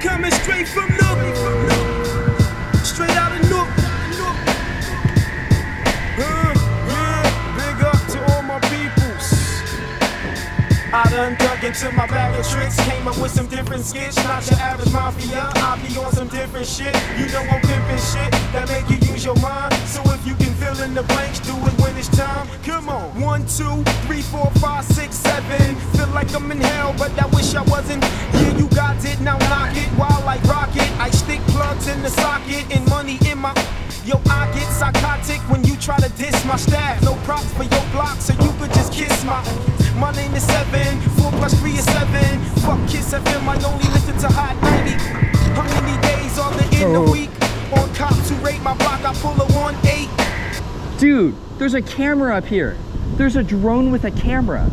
coming straight from Nook, straight out of Nook. Big up to all my peoples. I done dug into my bag of tricks, came up with some different skits. Not your average mafia, I be on some different shit. You know I'm pimping shit that make you use your mind. So if you can fill in the blanks, do it when it's time. Come on. 1, 2, 3, 4, 5, 6, 7. Feel like I'm in hell, but I wish I wasn't. Yeah, you got it, now knock it. Wild like rocket, I stick plugs in the socket and money in my. Yo, I get psychotic when you try to diss my staff. No props for your block, so you could just kiss my. My name is 7, 4 plus 3 is 7. Fuck Kiss FM, I only listen to Hot 90. How many days are there in the week? On cops who rate my block, I pull a 1-8. Dude, there's a camera up here. There's a drone with a camera.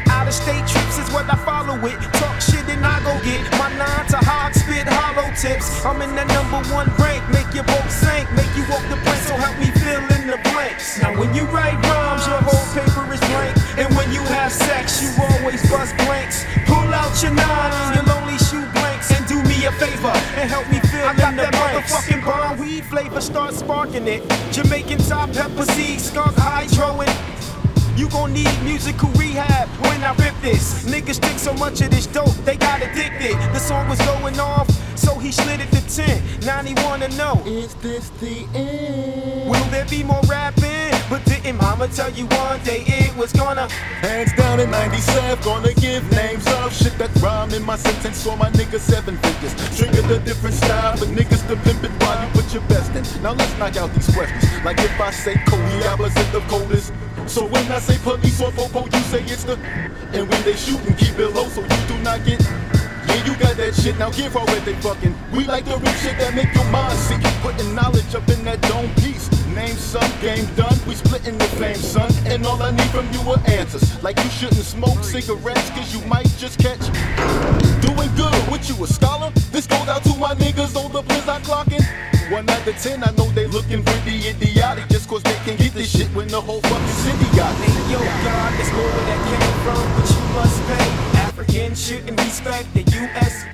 Out of state trips is what I follow it. Talk shit and I go get my 9 to hog spit hollow tips. I'm in that #1 rank, make your boat sink, make you walk the plank, so help me fill in the blanks. Now when you write rhymes, your whole paper is blank, and when you have sex, you always bust blanks. Pull out your 9 and your lonely shoe blanks, and do me a favor and help me fill in the blanks. I got that motherfucking bomb weed flavor, start sparking it. Jamaican top pepper seed, skunk hydro it. You gon' need musical rehab when I rip this. Niggas think so much of this dope, they got addicted. The song was going off, so he slid it to 10. Now he wanna know, is this the end? Will there be more rapping? But didn't mama tell you one day it was gonna? Hands down in 97, gonna give names of shit that rhyme in my sentence. So my niggas 7 figures. Triggered a different style, but niggas to pimp it while you put your best in. Now let's knock out these questions. Like if I say Cody, opposite of coldest. So when I say police or popo, you say it's the. And when they shoot and keep it low, so you do not get. Yeah, you got that shit, now give all what they fucking. We like the real shit that make your mind sick. Putting knowledge up in that dome piece. Name some, game done, we splitting the fame, son. And all I need from you are answers. Like you shouldn't smoke cigarettes, cause you might just catch. Doing good, what you a scholar? This goes out to my niggas, all the bliss I clocking. 1 out of 10, I know they looking pretty idiotic, just cause they can get this shit when the whole fucking city got it. Yo, God, that's more where that came from, but you must pay. African shouldn't respect the U.S.